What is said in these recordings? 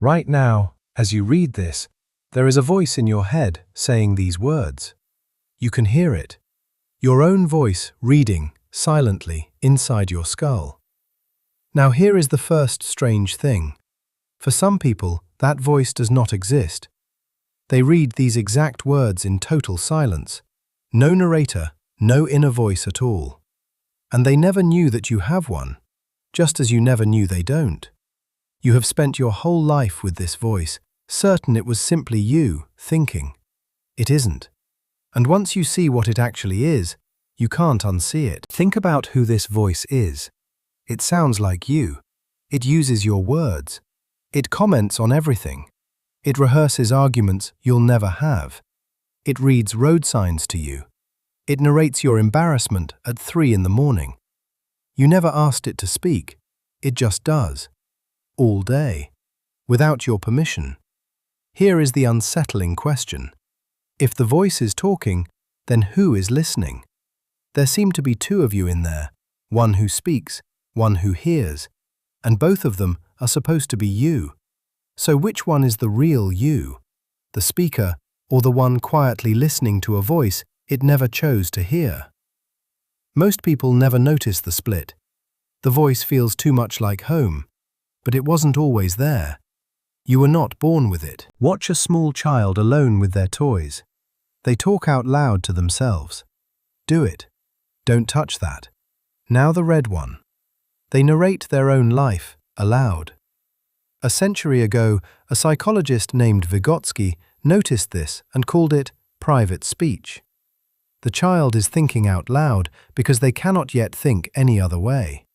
Right now, as you read this, there is a voice in your head saying these words. You can hear it. Your own voice reading silently inside your skull. Now here is the first strange thing. For some people, that voice does not exist. They read these exact words in total silence. No narrator, no inner voice at all. And they never knew that you have one, just as you never knew they don't. You have spent your whole life with this voice, certain it was simply you thinking. It isn't. And once you see what it actually is, you can't unsee it. Think about who this voice is. It sounds like you. It uses your words. It comments on everything. It rehearses arguments you'll never have. It reads road signs to you. It narrates your embarrassment at 3 in the morning. You never asked it to speak. It just does. All day. Without your permission. Here is the unsettling question. If the voice is talking, then who is listening? There seem to be 2 of you in there, one who speaks, one who hears, and both of them are supposed to be you. So which one is the real you? The speaker, or the one quietly listening to a voice it never chose to hear? Most people never notice the split. The voice feels too much like home, but it wasn't always there. You were not born with it. Watch a small child alone with their toys. They talk out loud to themselves. Do it. Don't touch that. Now the red one. They narrate their own life aloud. A century ago, a psychologist named Vygotsky noticed this and called it private speech. The child is thinking out loud because they cannot yet think any other way.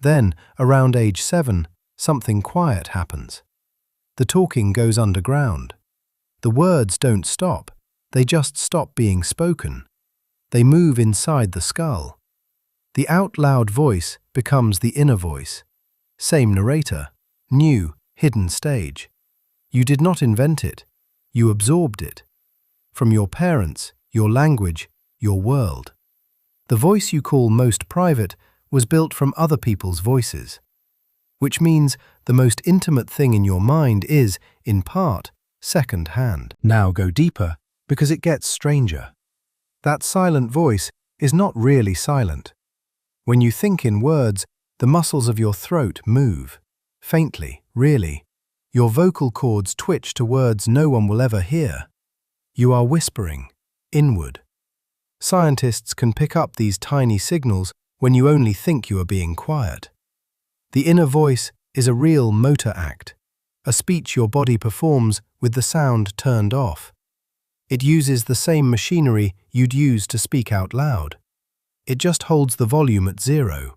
Then, around age 7, something quiet happens. The talking goes underground. The words don't stop, they just stop being spoken. They move inside the skull. The out-loud voice becomes the inner voice. Same narrator, new, hidden stage. You did not invent it, you absorbed it. From your parents, your language, your world. The voice you call most private was built from other people's voices. Which means the most intimate thing in your mind is, in part, second-hand. Now go deeper, because it gets stranger. That silent voice is not really silent. When you think in words, the muscles of your throat move. Faintly, really. Your vocal cords twitch to words no one will ever hear. You are whispering, inward. Scientists can pick up these tiny signals when you only think you are being quiet. The inner voice is a real motor act, a speech your body performs with the sound turned off. It uses the same machinery you'd use to speak out loud. It just holds the volume at 0.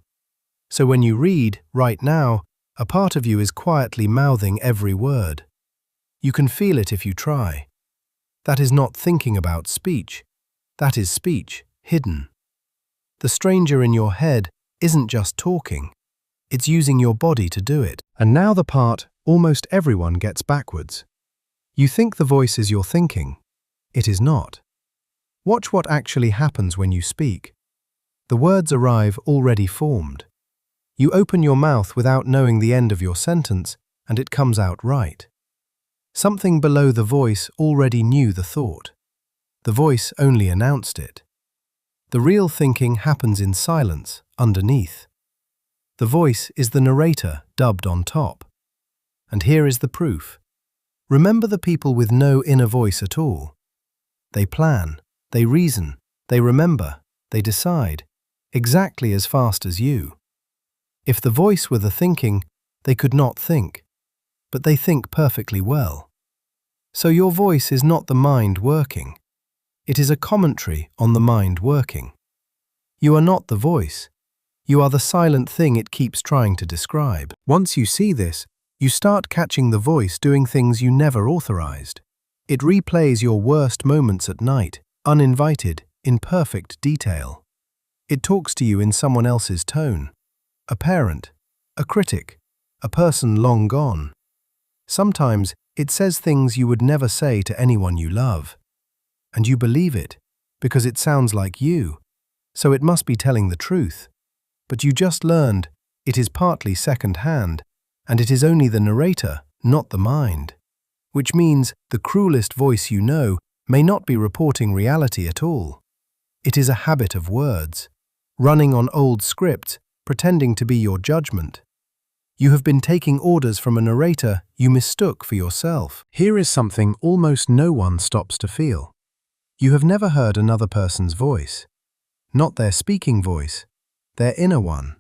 So when you read, right now, a part of you is quietly mouthing every word. You can feel it if you try. That is not thinking about speech. That is speech, hidden. The stranger in your head isn't just talking. It's using your body to do it. And now the part almost everyone gets backwards. You think the voice is your thinking. It is not. Watch what actually happens when you speak. The words arrive already formed. You open your mouth without knowing the end of your sentence, and it comes out right. Something below the voice already knew the thought. The voice only announced it. The real thinking happens in silence, underneath. The voice is the narrator dubbed on top. And here is the proof. Remember the people with no inner voice at all. They plan, they reason, they remember, they decide, exactly as fast as you. If the voice were the thinking, they could not think. But they think perfectly well. So your voice is not the mind working. It is a commentary on the mind working. You are not the voice. You are the silent thing it keeps trying to describe. Once you see this, you start catching the voice doing things you never authorized. It replays your worst moments at night, uninvited, in perfect detail. It talks to you in someone else's tone. A parent, a critic, a person long gone. Sometimes it says things you would never say to anyone you love. And you believe it, because it sounds like you, so it must be telling the truth. But you just learned it is partly second-hand, and it is only the narrator, not the mind. Which means the cruelest voice you know may not be reporting reality at all. It is a habit of words, running on old scripts, pretending to be your judgment. You have been taking orders from a narrator you mistook for yourself. Here is something almost no one stops to feel. You have never heard another person's voice. Not their speaking voice, their inner one.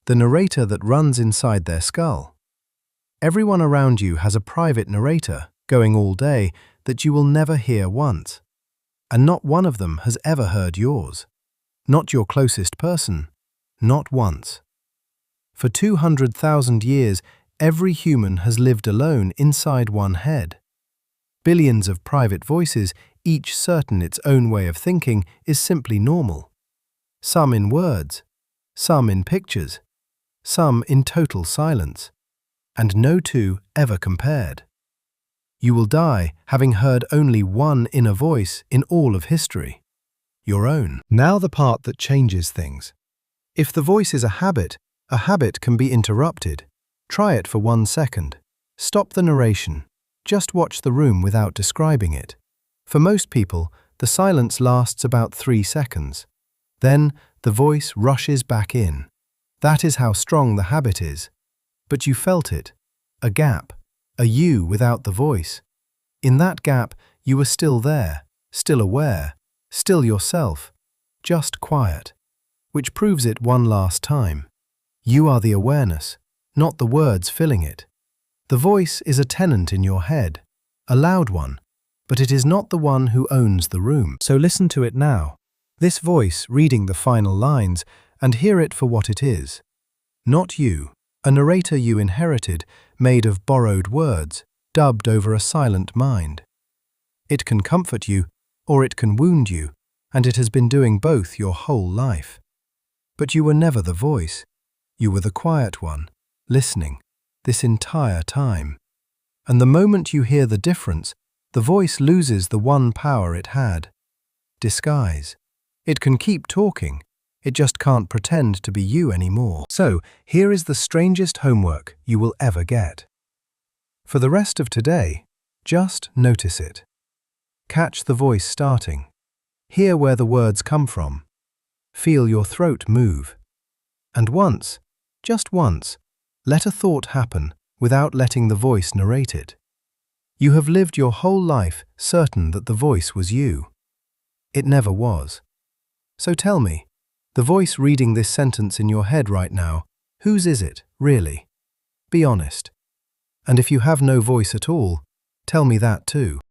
The narrator that runs inside their skull. Everyone around you has a private narrator going all day that you will never hear once. And not one of them has ever heard yours. Not your closest person. Not once. For 200,000 years, every human has lived alone inside one head. Billions of private voices, each certain its own way of thinking, is simply normal. Some in words, some in pictures, some in total silence, and no two ever compared. You will die having heard only one inner voice in all of history, your own. Now the part that changes things. If the voice is a habit can be interrupted. Try it for 1 second. Stop the narration. Just watch the room without describing it. For most people, the silence lasts about 3 seconds. Then the voice rushes back in. That is how strong the habit is. But you felt it. A gap. A you without the voice. In that gap, you were still there, still aware, still yourself, just quiet. Which proves it one last time. You are the awareness, not the words filling it. The voice is a tenant in your head, a loud one, but it is not the one who owns the room. So listen to it now. This voice reading the final lines, and hear it for what it is. Not you, a narrator you inherited, made of borrowed words, dubbed over a silent mind. It can comfort you, or it can wound you, and it has been doing both your whole life. But you were never the voice. You were the quiet one, listening, this entire time. And the moment you hear the difference, the voice loses the one power it had. Disguise. It can keep talking. It just can't pretend to be you anymore. So, here is the strangest homework you will ever get. For the rest of today, just notice it. Catch the voice starting. Hear where the words come from. Feel your throat move. And once, just once, let a thought happen without letting the voice narrate it. You have lived your whole life certain that the voice was you. It never was. So tell me, the voice reading this sentence in your head right now, whose is it, really? Be honest. And if you have no voice at all, tell me that too.